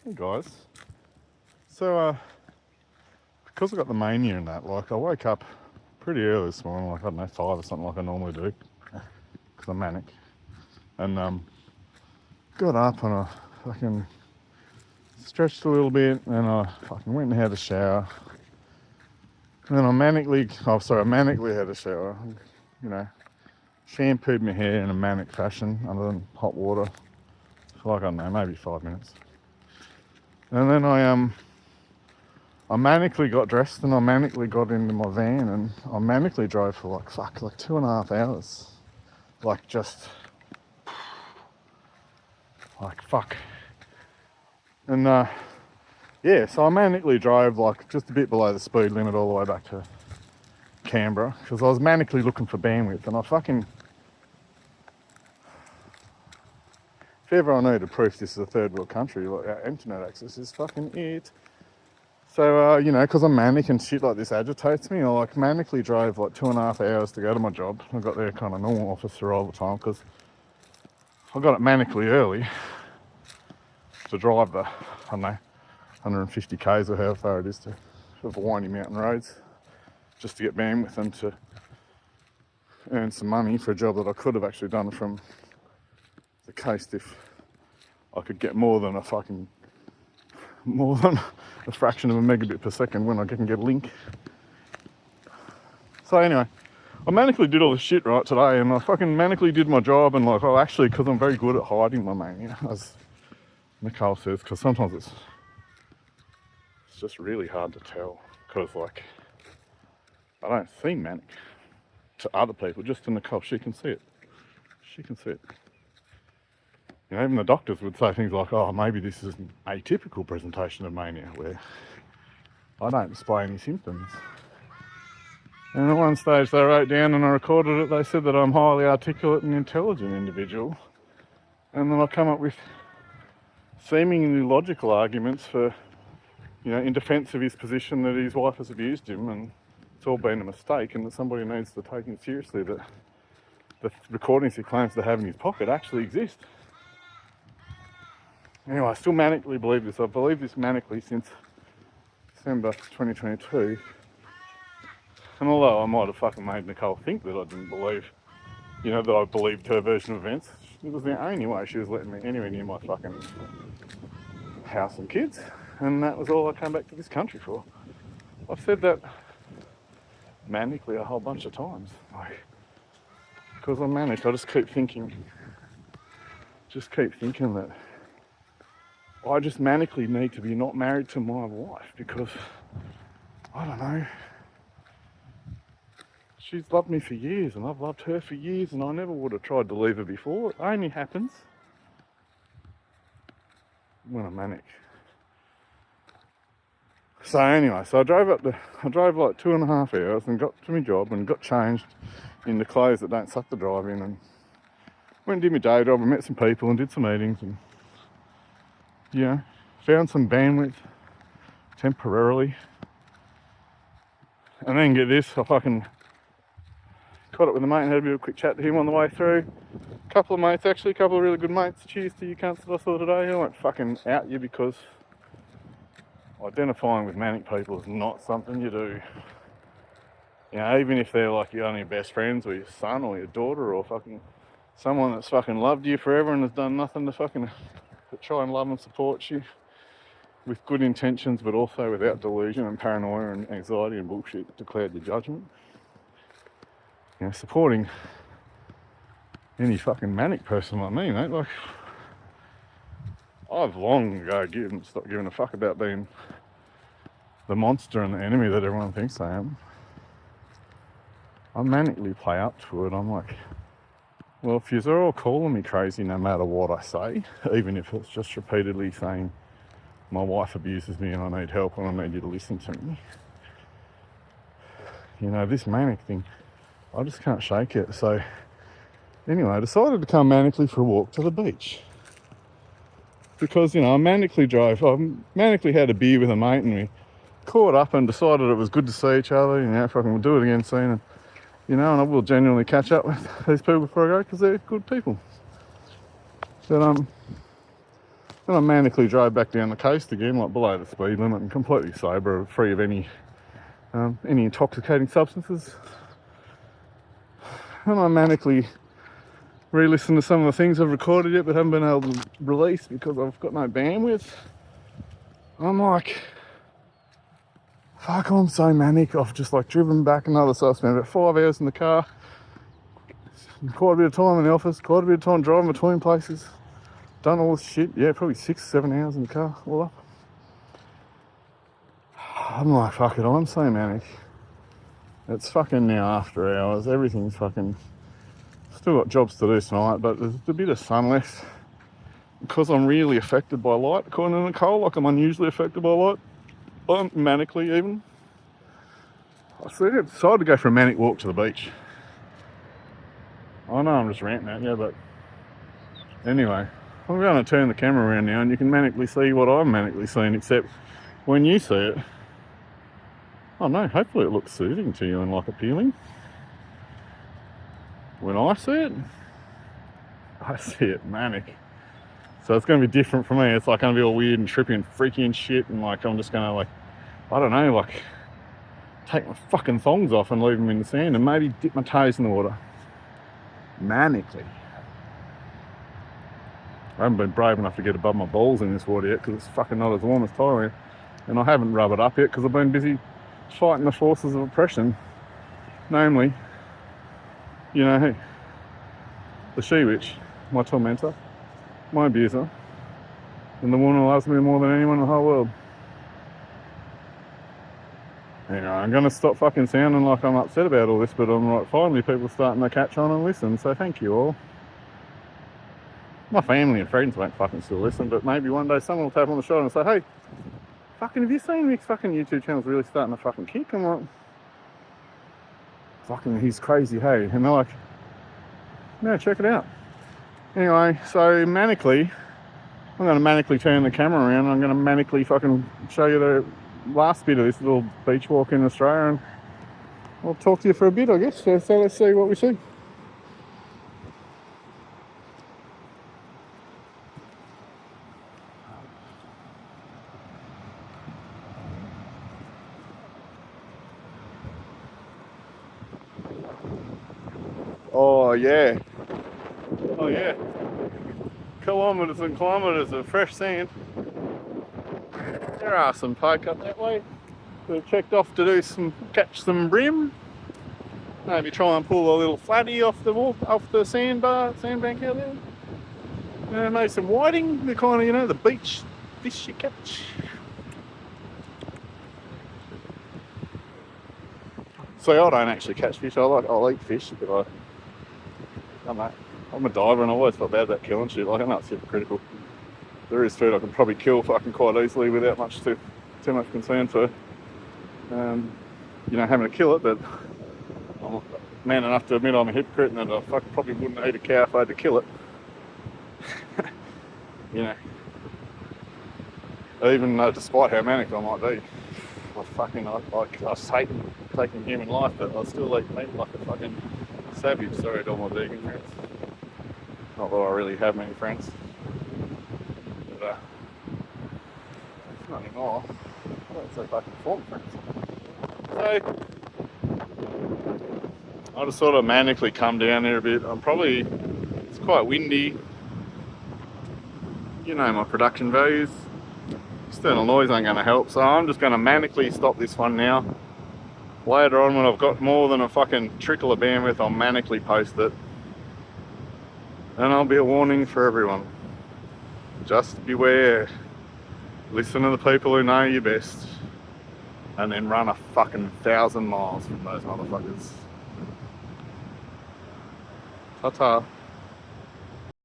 Hey guys. So, because I got the mania and that, like I woke up pretty early this morning, like I don't know, 5 or something like I normally do, because I'm manic. And got up and I fucking stretched a little bit, and I fucking went and had a shower. And then I manically had a shower. You know, shampooed my hair in a manic fashion under hot water for like, I don't know, maybe 5 minutes. And then I manically got dressed and I manically got into my van and I manically drove for like 2.5 hours. Like just like fuck. And yeah, so I manically drove like just a bit below the speed limit all the way back to Canberra because I was manically looking for bandwidth, and I fucking, if ever I needed proof this is a third world country, like our internet access is fucking it. So, you know, because I'm manic and shit like this agitates me, I like manically drove like 2.5 hours to go to my job. I got there kind of normal officer all the time because I got it manically early to drive the, I don't know, 150 k's or how far it is to the windy mountain roads, just to get bandwidth and to earn some money for a job that I could have actually done from the coast if I could get more than a fraction of a megabit per second when I can get a link. So anyway, I manically did all this shit right today, and I fucking manically did my job, and like, actually, because I'm very good at hiding my mania, as Nicole says, because sometimes it's just really hard to tell, because like, I don't seem manic to other people, just to Nicole. She can see it. She can see it. You know, even the doctors would say things like, oh, maybe this is an atypical presentation of mania, where I don't display any symptoms. And at one stage they wrote down, and I recorded it, they said that I'm a highly articulate and intelligent individual. And then I come up with seemingly logical arguments for, you know, in defence of his position that his wife has abused him, and it's all been a mistake, and that somebody needs to take him seriously, that the recordings he claims to have in his pocket actually exist. Anyway, I still manically believe this. I've believed this manically since December 2022. And although I might have fucking made Nicole think that I didn't believe, you know, that I believed her version of events, it was the only way she was letting me anywhere near my fucking house and kids. And that was all I came back to this country for. I've said that manically a whole bunch of times. Like, because I'm manic, I just keep thinking that I just manically need to be not married to my wife because, I don't know, she's loved me for years and I've loved her for years, and I never would have tried to leave her before. It only happens when I'm manic. So anyway, so I drove like 2.5 hours and got to my job and got changed into clothes that don't suck to drive in, and went and did my day job and met some people and did some meetings, and, you know, found some bandwidth temporarily. And then get this, I fucking caught up with a mate and had a bit of a quick chat to him on the way through. A couple of mates, actually, a couple of really good mates. Cheers to you cunts that I saw today. I won't fucking out you, because identifying with manic people is not something you do. You know, even if they're like your only best friends or your son or your daughter or fucking someone that's fucking loved you forever and has done nothing to fucking try and love and support you with good intentions, but also without delusion and paranoia and anxiety and bullshit declared your judgment. You know, supporting any fucking manic person like me, mate, like, I've long ago stopped giving a fuck about being the monster and the enemy that everyone thinks I am. I manically play up to it. I'm like, well, if you're all calling me crazy no matter what I say, even if it's just repeatedly saying my wife abuses me and I need help and I need you to listen to me, you know, this manic thing, I just can't shake it. So anyway, I decided to come manically for a walk to the beach. Because, you know, I manically had a beer with a mate and we caught up and decided it was good to see each other. You know, fucking we'll do it again soon. And, you know, and I will genuinely catch up with these people before I go, because they're good people. But Then I manically drove back down the coast again, like below the speed limit and completely sober, free of any intoxicating substances. And I manically re-listened to some of the things I've recorded yet but haven't been able to release because I've got no bandwidth. I'm like, fuck, I'm so manic. I've just like driven back another, so I spent about 5 hours in the car, quite a bit of time in the office, quite a bit of time driving between places, done all this shit. Yeah, probably 6-7 hours in the car all up. I'm like, fuck it, I'm so manic. It's fucking now after hours, everything's fucking, still got jobs to do tonight, but there's a bit of sun left. Because I'm really affected by light, according to Nicole, like I'm unusually affected by light, manically even. I decided to go for a manic walk to the beach. I know I'm just ranting at you, but anyway, I'm going to turn the camera around now and you can manically see what I'm manically seeing, except when you see it, I don't know, hopefully it looks soothing to you and like appealing. When I see it manic. So it's going to be different for me. It's like going to be all weird and trippy and freaky and shit, and like I'm just going to like, I don't know, like take my fucking thongs off and leave them in the sand and maybe dip my toes in the water. Manically. I haven't been brave enough to get above my balls in this water yet because it's fucking not as warm as Thailand. And I haven't rubbed it up yet because I've been busy fighting the forces of oppression. Namely, you know who? The she-witch, my tormentor, my abuser, and the woman who loves me more than anyone in the whole world. Anyway, I'm going to stop fucking sounding like I'm upset about all this, but I'm like, finally people are starting to catch on and listen, so thank you all. My family and friends won't fucking still listen, but maybe one day someone will tap on the shoulder and say, hey, fucking have you seen Mick's fucking YouTube channel's really starting to fucking kick? I'm like, fucking he's crazy, hey. And they're like, no, check it out. Anyway, so manically, I'm going to manically turn the camera around and I'm going to manically fucking show you the last bit of this little beach walk in Australia, and I'll talk to you for a bit, I guess. So let's see what we see. Oh yeah. Oh yeah. Kilometres and kilometres of fresh sand. There are some poke up that way. We've checked off to do catch some brim. Maybe try and pull a little flatty off the sandbank out there. Maybe some whiting, the kind of, the beach fish you catch. See, I don't actually catch fish. I'll eat fish, but I don't know. I'm a diver and I always felt bad about killing shit. Like, I know it's hypocritical. There is food I can probably kill fucking quite easily without too much concern for, having to kill it, but I'm man enough to admit I'm a hypocrite and that I fucking probably wouldn't eat a cow if I had to kill it. Even despite how manic I might be, I hate taking human life, but I still eat meat like a fucking savage. Sorry to all my vegan friends. Not that I really have many friends. But, not anymore. I don't say fucking form friends. So, I just sort of manically come down there a bit. It's quite windy. You know my production values. External noise ain't going to help, so I'm just going to manically stop this one now. Later on, when I've got more than a fucking trickle of bandwidth, I'll manically post it. And I'll be a warning for everyone. Just beware. Listen to the people who know you best. And then run a fucking 1,000 miles from those motherfuckers. Ta-ta.